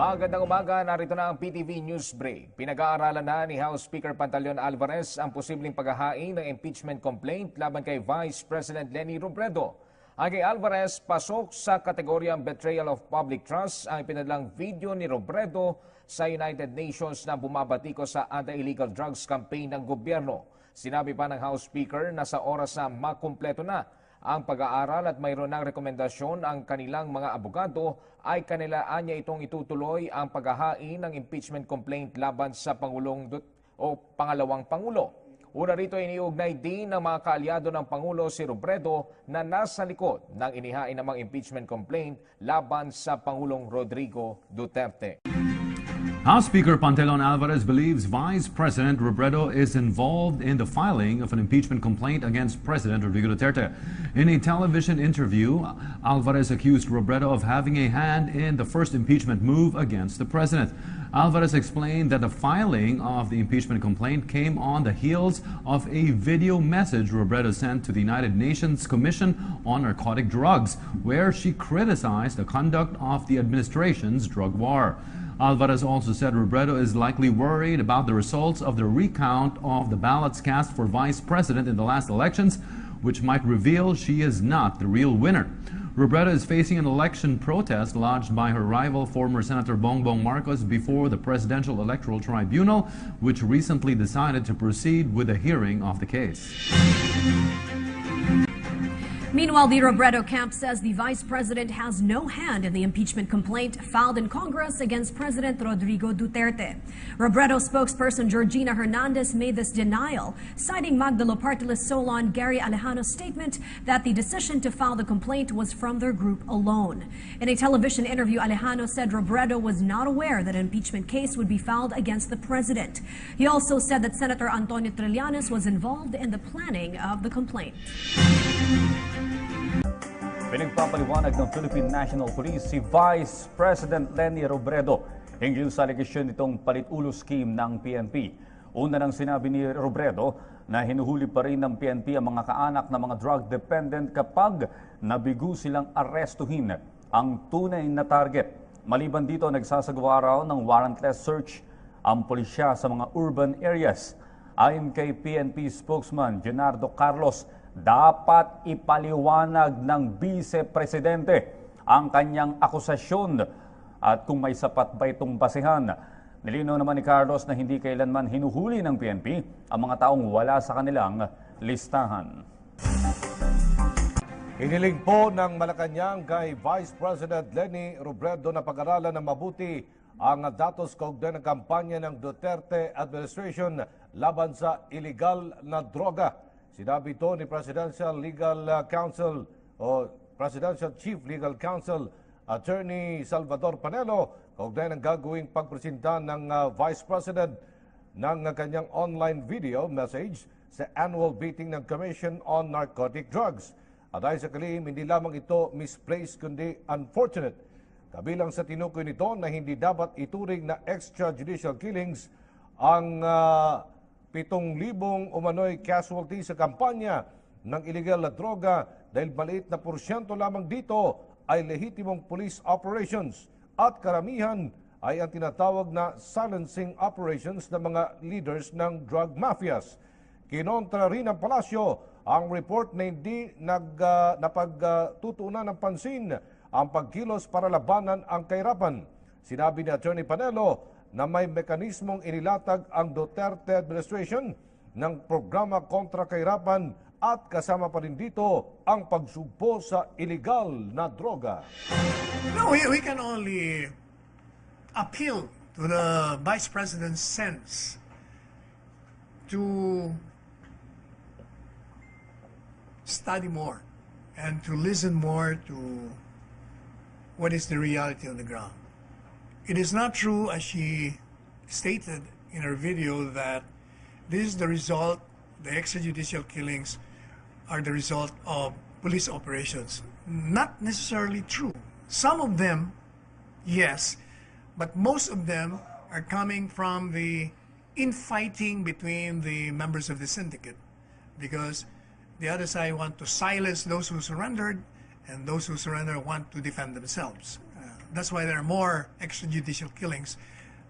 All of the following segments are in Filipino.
Magandang umaga, narito na ang PTV News Break. Pinag-aaralan na ni House Speaker Pantaleon Alvarez ang posibleng paghahain ng impeachment complaint laban kay Vice President Leni Robredo. Ang kay Alvarez, pasok sa kategoryang betrayal of public trust ang ipinadlang video ni Robredo sa United Nations na bumabatiko sa anti-illegal drugs campaign ng gobyerno. Sinabi pa ng House Speaker na sa oras na makumpleto na ang pag-aaral at mayroon ng rekomendasyon ang kanilang mga abogado ay kanilaan niya itong itutuloy ang paghahain ng impeachment complaint laban sa pangalawang Pangulo. Una rito iniugnay din ng mga kaalyado ng Pangulo si Robredo na nasa likod ng inihain namang impeachment complaint laban sa Pangulong Rodrigo Duterte. House Speaker Pantaleon Alvarez believes Vice President Robredo is involved in the filing of an impeachment complaint against President Rodrigo Duterte. In a television interview, Alvarez accused Robredo of having a hand in the first impeachment move against the president. Alvarez explained that the filing of the impeachment complaint came on the heels of a video message Robredo sent to the United Nations Commission on Narcotic Drugs, where she criticized the conduct of the administration's drug war. Alvarez also said Robredo is likely worried about the results of the recount of the ballots cast for vice president in the last elections, which might reveal she is not the real winner. Robredo is facing an election protest lodged by her rival, former Senator Bongbong Marcos, before the Presidential Electoral Tribunal, which recently decided to proceed with a hearing of the case. Meanwhile, the Robredo camp says the vice president has no hand in the impeachment complaint filed in Congress against President Rodrigo Duterte. Robredo spokesperson Georgina Hernandez made this denial, citing Magdalo party list Solon Gary Alejano's statement that the decision to file the complaint was from their group alone. In a television interview, Alejano said Robredo was not aware that an impeachment case would be filed against the president. He also said that Senator Antonio Trillanes was involved in the planning of the complaint. Pinagpapaliwanag ng Philippine National Police si Vice President Leni Robredo hinggil sa alegasyon nitong palit-ulo scheme ng PNP. Una nang sinabi ni Robredo na hinuhuli pa rin ng PNP ang mga kaanak na mga drug dependent kapag nabigo silang arestuhin ang tunay na target. Maliban dito, nagsasagawa raw ng warrantless search ang pulisya sa mga urban areas. Ayon kay PNP spokesman Genardo Carlos, dapat ipaliwanag ng Vice-Presidente ang kanyang akusasyon at kung may sapat ba itong basehan. Nilinaw naman ni Carlos na hindi kailanman hinuhuli ng PNP ang mga taong wala sa kanilang listahan. Hiniling po ng Malacanang kay Vice President Leni Robredo na pag-aralan ng mabuti ang datos kaugnay ng kampanya ng Duterte administration laban sa illegal na droga. Sinabi ito ni Presidential Legal Counsel o Presidential Chief Legal Counsel Attorney Salvador Panelo kaugnay ng gagawing pagpresenta ng Vice President ng kanyang online video message sa annual meeting ng Commission on Narcotic Drugs. At dahil sa kalihim, hindi lamang ito misplaced kundi unfortunate. Kabilang sa tinukoy nito na hindi dapat ituring na extrajudicial killings ang 7,000 umano'y casualty sa kampanya ng illegal na droga dahil maliit na porsyento lamang dito ay lehitimong police operations at karamihan ay ang tinatawag na silencing operations ng mga leaders ng drug mafias. Kinontra rin ng Palasyo ang report na hindi napagtutuunan ng pansin ang pagkilos para labanan ang kahirapan. Sinabi ni Attorney Panelo na may mekanismong inilatag ang Duterte administration ng programa kontra kahirapan at kasama pa rin dito ang pagsugpo sa illegal na droga. No, we can only appeal to the Vice President's sense to study more and to listen more to what is the reality on the ground. It is not true, as she stated in her video, that this is the result, the extrajudicial killings are the result of police operations. Not necessarily true. Some of them, yes, but most of them are coming from the infighting between the members of the syndicate, because the other side want to silence those who surrendered, and those who surrender want to defend themselves. That's why there are more extrajudicial killings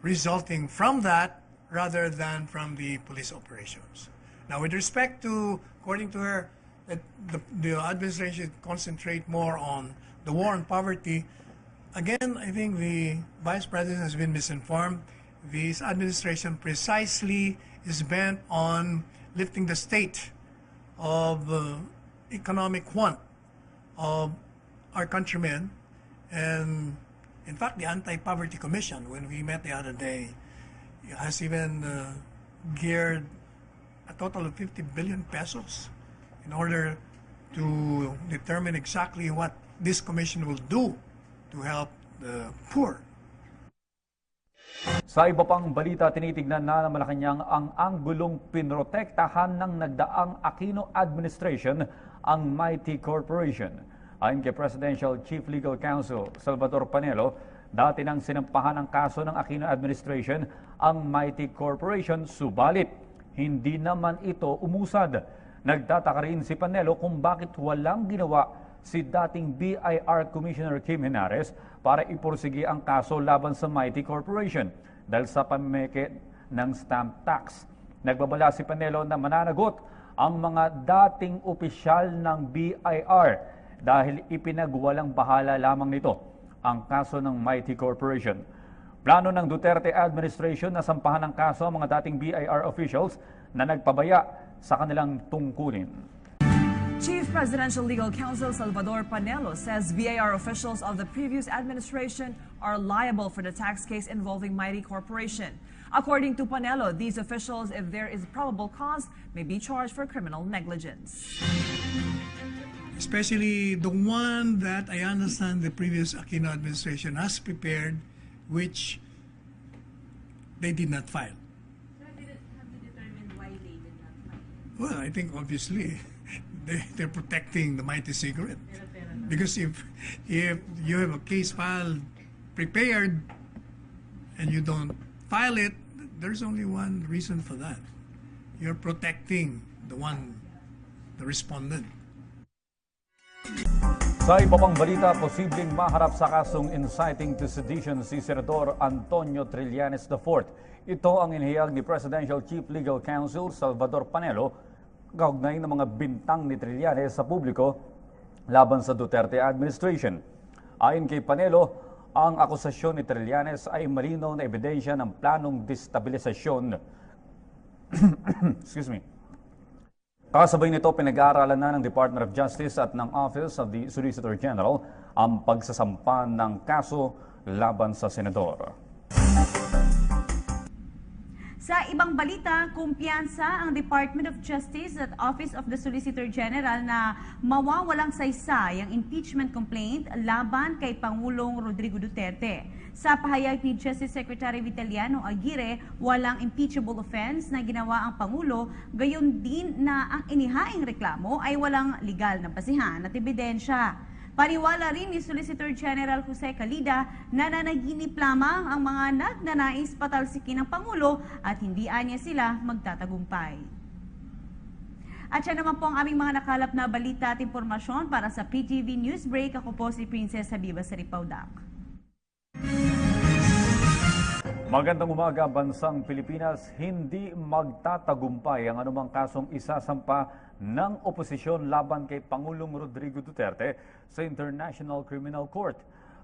resulting from that rather than from the police operations. Now, with respect to, according to her, that the administration should concentrate more on the war on poverty, again, I think the Vice President has been misinformed. This administration precisely is bent on lifting the state of economic want of our countrymen. And in fact, the Anti-Poverty Commission, when we met the other day, has even geared a total of 50 billion pesos in order to determine exactly what this commission will do to help the poor. Sa iba pang balita, tinitignan na ng Malacanang ang anggulong pinrotektahan ng nagdaang Aquino administration ang Mighty Corporation. Ayon kay Presidential Chief Legal Counsel Salvador Panelo, dati nang sinampahan ang kaso ng Aquino administration ang Mighty Corporation, subalit hindi naman ito umusad. Nagtataka rin si Panelo kung bakit walang ginawa si dating BIR Commissioner Kim Henares para ipursige ang kaso laban sa Mighty Corporation dahil sa pamimeke ng stamp tax. Nagbabala si Panelo na mananagot ang mga dating opisyal ng BIR dahil ipinagwalang bahala lamang nito ang kaso ng Mighty Corporation. Plano ng Duterte administration na sampahan ng kaso ang mga dating BIR officials na nagpabaya sa kanilang tungkulin. Chief Presidential Legal Counsel Salvador Panelo says BIR officials of the previous administration are liable for the tax case involving Mighty Corporation. According to Panelo, these officials, if there is probable cause, may be charged for criminal negligence. Especially the one that I understand the previous Aquino administration has prepared, which they did not file. Have you determined why they did not file? Well, I think obviously they're protecting the Mighty Cigarette. Because if you have a case filed, prepared, and you don't file it, there's only one reason for that. You're protecting the respondent. Sa iba pang balita, posibleng maharap sa kasong inciting to sedition si Senador Antonio Trillanes IV. Ito ang inihayag ni Presidential Chief Legal Counsel Salvador Panelo kaugnay ng mga bintang ni Trillanes sa publiko laban sa Duterte administration. Ayon kay Panelo, ang akusasyon ni Trillanes ay malinaw na ebidensya ng planong destabilisasyon. Excuse me. Kasabay nito, pinag-aaralan na ng Department of Justice at ng Office of the Solicitor General ang pagsasampa ng kaso laban sa senador. Sa ibang balita, kumpiyansa ang Department of Justice at Office of the Solicitor General na mawawalang saysay ang impeachment complaint laban kay Pangulong Rodrigo Duterte. Sa pahayag ni Justice Secretary Vitaliano Aguirre, walang impeachable offense na ginawa ang Pangulo, gayon din na ang inihaing reklamo ay walang legal na basihan at ebidensya. Paniwala rin ni Solicitor General Jose Calida na nanaginip lamang ang mga nagnanais patalsikin ng Pangulo at hindi anya sila magtatagumpay. At siya naman po ang aming mga nakalap na balita at impormasyon para sa PTV Newsbreak. Ako po si Princess Habiba Saripaudak. Magandang umaga, bansang Pilipinas. Hindi magtatagumpay ang anumang kasong isasampa ng oposisyon laban kay Pangulong Rodrigo Duterte sa International Criminal Court.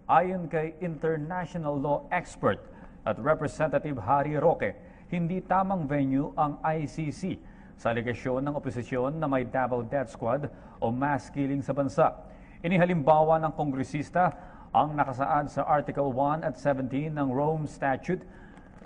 Ayon kay international law expert at Representative Harry Roque, hindi tamang venue ang ICC sa alegasyon ng oposisyon na may Davao Death Squad o mass killing sa bansa. Inihalimbawa ng kongresista ang nakasaad sa Article 1 at 17 ng Rome Statute.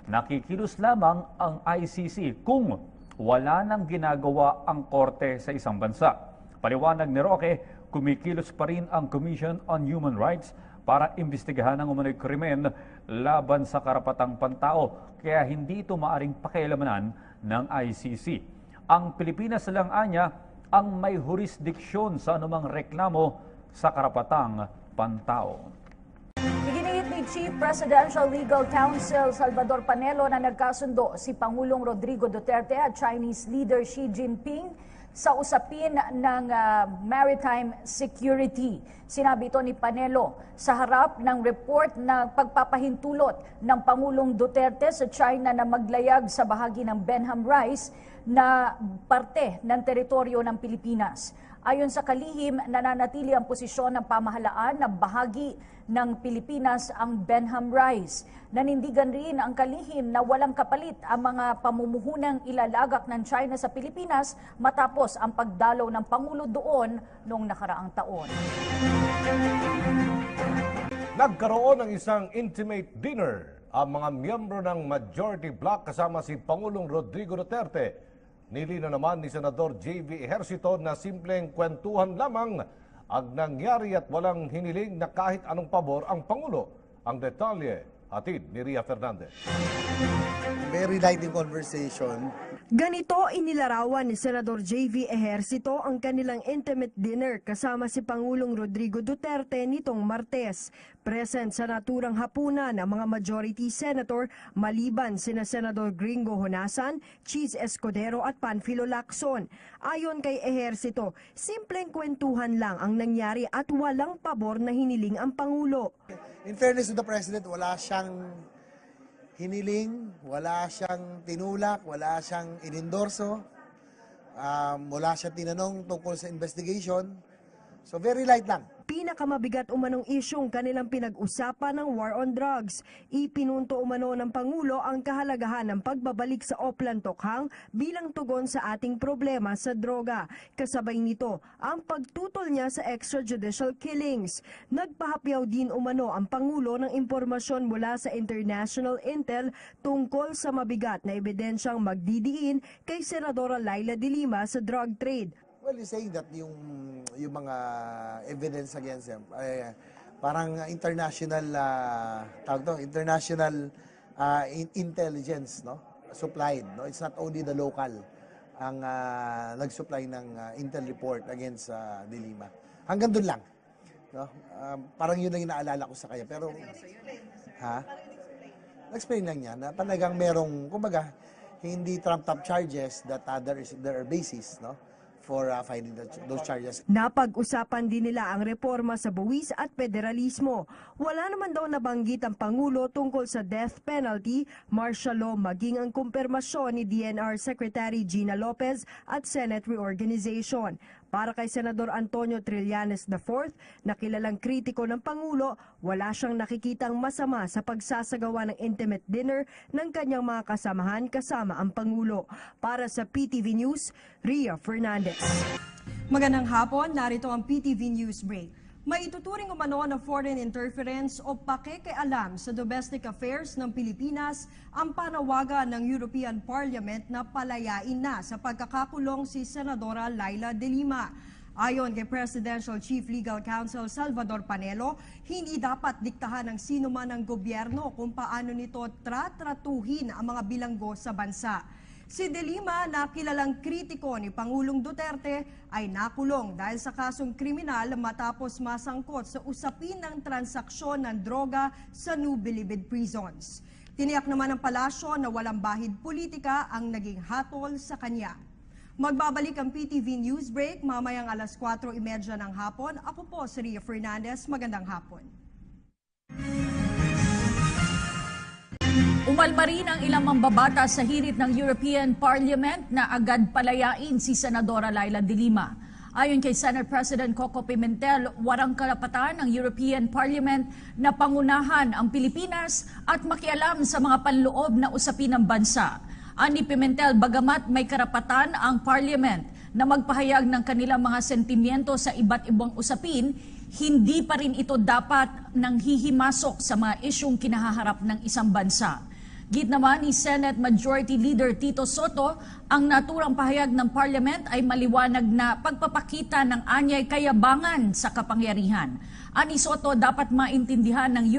Nakikilos lamang ang ICC kung wala nang ginagawa ang korte sa isang bansa. Paliwanag ni Roque, kumikilos pa rin ang Commission on Human Rights para imbestigahan ang umano'y krimen laban sa karapatang pantao, kaya hindi ito maaring pakialamanan ng ICC. Ang Pilipinas lang anya ang may jurisdiksyon sa anumang reklamo sa karapatang pantao. Iginiit ni Chief Presidential Legal Counsel Salvador Panelo na nagkasundo si Pangulong Rodrigo Duterte at Chinese leader Xi Jinping sa usapin ng maritime security. Sinabi ito ni Panelo sa harap ng report na pagpapahintulot ng Pangulong Duterte sa China na maglayag sa bahagi ng Benham Rice na parte ng teritoryo ng Pilipinas. Ayon sa kalihim, nananatili ang posisyon ng pamahalaan na bahagi ng Pilipinas ang Benham Rice. Nanindigan rin ang kalihim na walang kapalit ang mga pamumuhunang ilalagak ng China sa Pilipinas matapos ang pagdalaw ng Pangulo doon noong nakaraang taon. Nagkaroon ng isang intimate dinner ang mga miyembro ng majority bloc kasama si Pangulong Rodrigo Duterte. Nilinaw naman ni Senador J.V. Ejercito na simpleng kwentuhan lamang ang nangyari at walang hiniling na kahit anong pabor ang Pangulo. Ang detalye, hatid ni Ria Fernandez. Very light in conversation. Ganito inilarawan ni Senador J.V. Ejercito ang kanilang intimate dinner kasama si Pangulong Rodrigo Duterte nitong Martes. Present sa naturang hapunan ang mga majority senator maliban sina Senador Gringo Honasan, Cheese Escudero at Panfilo Lacson. Ayon kay Ejercito, simpleng kwentuhan lang ang nangyari at walang pabor na hiniling ang Pangulo. In fairness to the President, wala siyang hiniling, wala siyang tinulak, wala siyang inendorso, wala siyang tinanong tungkol sa investigation. So very light lang. Pinakamabigat umanong isyong kanilang pinag-usapan ng war on drugs. Ipinunto umano ng Pangulo ang kahalagahan ng pagbabalik sa Oplan Tokhang bilang tugon sa ating problema sa droga. Kasabay nito ang pagtutol niya sa extrajudicial killings. Nagpahapyaw din umano ang Pangulo ng impormasyon mula sa international intel tungkol sa mabigat na ebidensyang magdidiin kay Senadora Laila de Lima sa drug trade. Well, you're saying that yung mga evidence against them, parang international, international intelligence, no? Supplied, no? It's not only the local ang nag-supply ng intel report against De Lima. Hanggang doon lang, no? Parang yun lang yung naalala ko sa kanya. Pero, explain lang niya na talagang merong, kumbaga, hindi trumped-up charges that there are basis, no? For finding those charges. Napag-usapan din nila ang reforma sa buwis at federalismo. Wala naman daw nabanggit ang Pangulo tungkol sa death penalty, martial law maging ang kumpirmasyon ni DNR Secretary Gina Lopez at Senate reorganization. Para kay Senador Antonio Trillanes IV, na kilalang kritiko ng Pangulo, wala siyang nakikitang masama sa pagsasagawa ng intimate dinner ng kanyang mga kasamahan kasama ang Pangulo. Para sa PTV News, Ria Fernandez. Magandang hapon, narito ang PTV News Break. May ituturing umano na foreign interference o pakikialam sa domestic affairs ng Pilipinas ang panawagan ng European Parliament na palayain na sa pagkakakulong si Senadora Laila de Lima. Ayon kay Presidential Chief Legal Counsel Salvador Panelo, hindi dapat diktahan ng sino man ng gobyerno kung paano nito tratratuhin ang mga bilanggo sa bansa. Si De Lima, na kilalang kritiko ni Pangulong Duterte, ay nakulong dahil sa kasong kriminal matapos masangkot sa usapin ng transaksyon ng droga sa New Bilibid prisons. Tiniyak naman ng palasyo na walang bahid politika ang naging hatol sa kanya. Magbabalik ang PTV News Break mamayang alas 4:30 ng hapon. Ako po si Ria Fernandez. Magandang hapon. Umalma rin ang ilang mambabatas sa hirit ng European Parliament na agad palayain si Senadora Laila de Lima. Ayon kay Senate President Coco Pimentel, walang karapatan ng European Parliament na pangunahan ang Pilipinas at makialam sa mga panloob na usapin ng bansa. Ani Pimentel, bagamat may karapatan ang Parliament na magpahayag ng kanilang mga sentimiento sa iba't ibang usapin, hindi pa rin ito dapat nang hihimasok sa mga isyong kinahaharap ng isang bansa. Git naman ni Senate Majority Leader Tito Soto, ang naturang pahayag ng Parliament ay maliwanag na pagpapakita ng anyay kayabangan sa kapangyarihan. Ani Soto, dapat maintindihan ng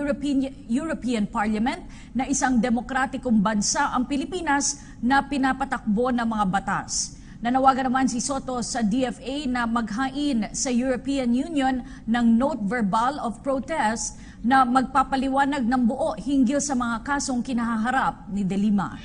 European Parliament na isang demokratikong bansa ang Pilipinas na pinapatakbo ng mga batas. Nanawagan naman si Soto sa DFA na maghain sa European Union ng Note Verbal of Protest na magpapaliwanag ng buo hinggil sa mga kasong kinahaharap ni De Lima.